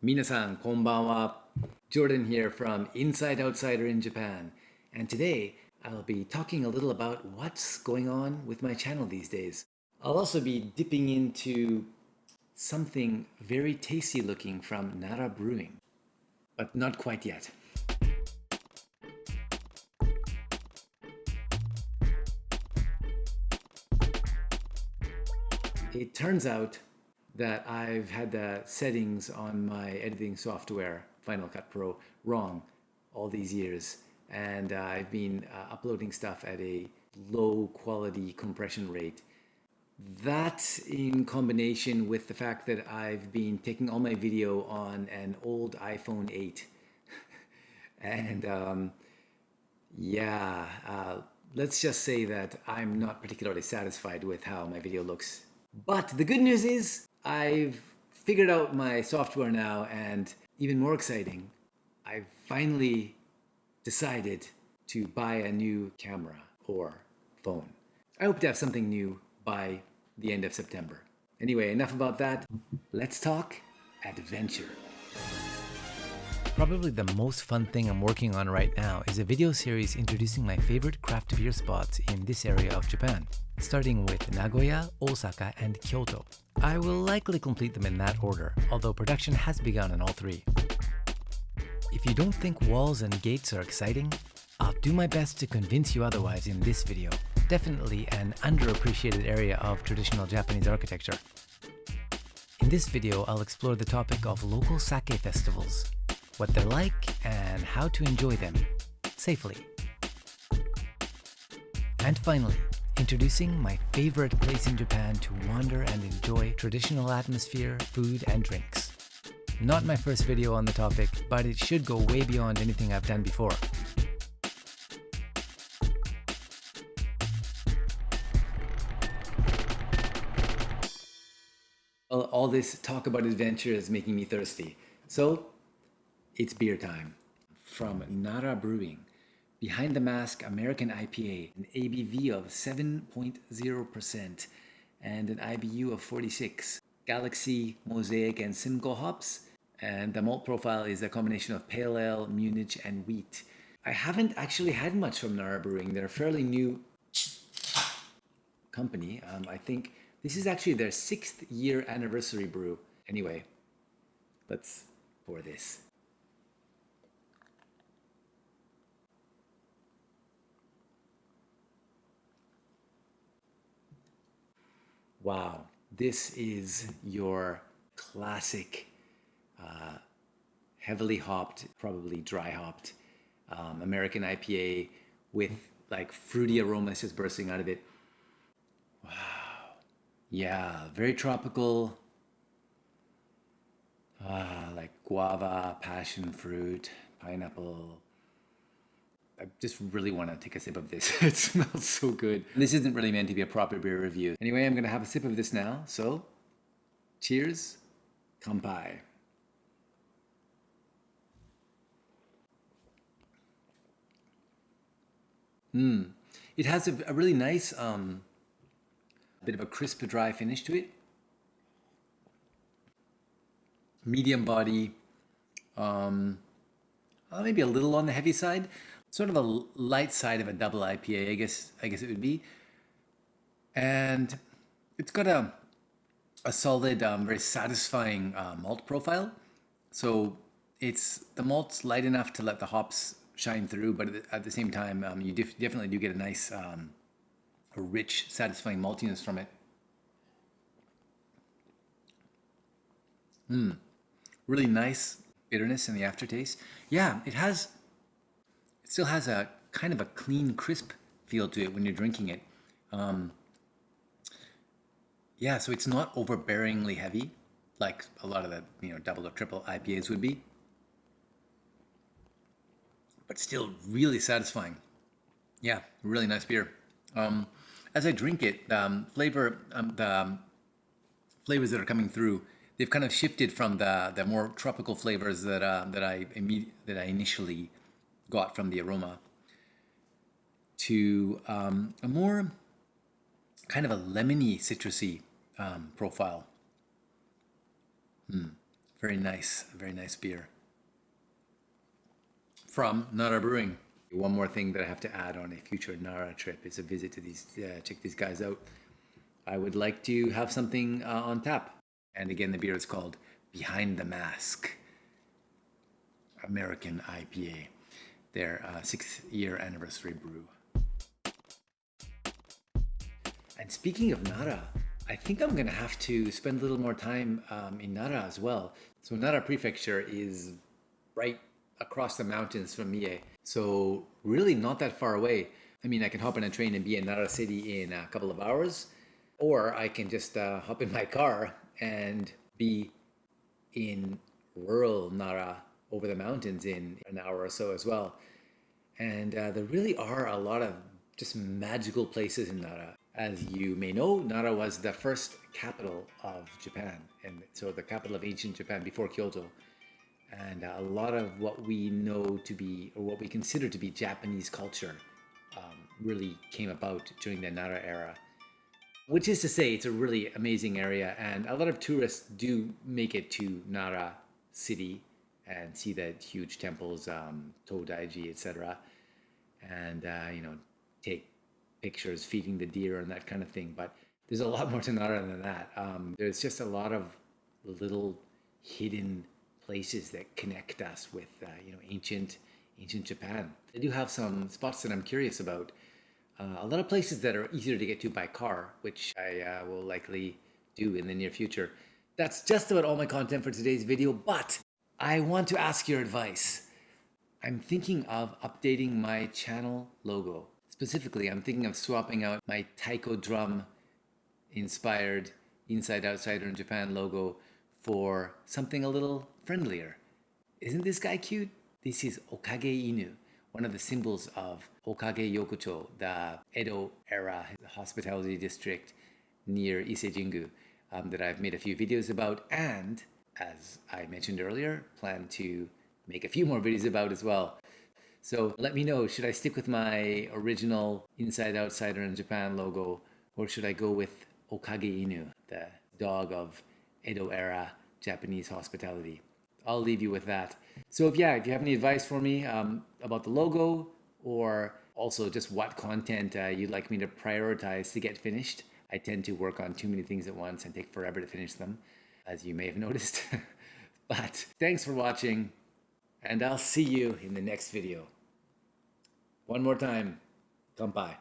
Minasan, konbanwa. Jordan here from Inside Outsider in Japan. And today I'll be talking a little about what's going on with my channel these days. I'll also be dipping into something very tasty looking from Nara Brewing, but not quite yet. It turns out that I've had the settings on my editing software, Final Cut Pro, wrong all these years. And I've been uploading stuff at a low quality compression rate. That, in combination with the fact that I've been taking all my video on an old iPhone 8. And let's just say that I'm not particularly satisfied with how my video looks. But the good news is I've figured out my software now, and even more exciting, I've finally decided to buy a new camera or phone. I hope to have something new by the end of September. Anyway, enough about that. Let's talk adventure. Probably the most fun thing I'm working on right now is a video series introducing my favorite craft beer spots in this area of Japan, starting with Nagoya, Osaka, and Kyoto. I will likely complete them in that order, although production has begun on all three. If you don't think walls and gates are exciting, I'll do my best to convince you otherwise in this video. Definitely an underappreciated area of traditional Japanese architecture. In this video, I'll explore the topic of local sake festivals, what they're like, and how to enjoy them safely. And finally, introducing my favorite place in Japan to wander and enjoy traditional atmosphere, food, and drinks. Not my first video on the topic, but it should go way beyond anything I've done before. Well, all this talk about adventure is making me thirsty. So, it's beer time. From Nara Brewing, Behind the Mask American IPA, an ABV of 7.0% and an IBU of 46. Galaxy, Mosaic, and Simcoe hops. And the malt profile is a combination of pale ale, Munich, and wheat. I haven't actually had much from Nara Brewing. They're a fairly new company. I think this is actually their 6th year anniversary brew. Anyway, let's pour this. Wow, this is your classic, heavily hopped, probably dry hopped American IPA with like fruity aromas just bursting out of it. Wow. Yeah, very tropical, like guava, passion fruit, pineapple. I just really want to take a sip of this. It smells so good. This isn't really meant to be a proper beer review. Anyway, I'm going to have a sip of this now. So, cheers. Kanpai. It has a really nice, bit of a crisp, dry finish to it. Medium body, maybe a little on the heavy side. Sort of a light side of a double IPA, I guess it would be. And it's got a solid, very satisfying malt profile. So the malt's light enough to let the hops shine through, but at the same time, you definitely do get a nice, a rich, satisfying maltiness from it. Really nice bitterness in the aftertaste. Yeah, it still has a kind of a clean, crisp feel to it when you're drinking it. Yeah, so it's not overbearingly heavy like a lot of the double or triple IPAs would be, but still really satisfying. Yeah, really nice beer. As I drink it, the flavors that are coming through, they've kind of shifted from the more tropical flavors that I initially got from the aroma to a more kind of a lemony, citrusy profile. Very nice beer from Nara Brewing. One more thing that I have to add on a future Nara trip is a visit to these, check these guys out. I would like to have something on tap. And again, the beer is called Behind the Mask American IPA, their 6th-year anniversary brew. And speaking of Nara, I think I'm going to have to spend a little more time in Nara as well. So Nara Prefecture is right across the mountains from Mie. So really not that far away. I mean, I can hop on a train and be in Nara City in a couple of hours, or I can just hop in my car and be in rural Nara over the mountains in an hour or so as well. And there really are a lot of just magical places in Nara. As you may know, Nara was the first capital of Japan, and so the capital of ancient Japan before Kyoto. And a lot of what we know to be, or what we consider to be Japanese culture, really came about during the Nara era. Which is to say, it's a really amazing area, and a lot of tourists do make it to Nara City and see the huge temples, Todaiji, etc., and take pictures feeding the deer and that kind of thing. But there's a lot more to Nara than that. There's just a lot of little hidden places that connect us with ancient Japan. They do have some spots that I'm curious about. A lot of places that are easier to get to by car, which I will likely do in the near future. That's just about all my content for today's video, but I want to ask your advice. I'm thinking of updating my channel logo. Specifically, I'm thinking of swapping out my taiko drum inspired Inside Outsider in Japan logo for something a little friendlier. Isn't this guy cute? This is Okage Inu, one of the symbols of Okage Yokocho, the Edo era hospitality district near Ise-Jingu, that I've made a few videos about, and as I mentioned earlier, plan to make a few more videos about as well. So let me know, should I stick with my original Inside Outsider in Japan logo, or should I go with Okage Inu, the dog of Edo era Japanese hospitality? I'll leave you with that. So if you have any advice for me about the logo, or also just what content you'd like me to prioritize to get finished. I tend to work on too many things at once and take forever to finish them, as you may have noticed. But thanks for watching, and I'll see you in the next video. One more time, kanpai.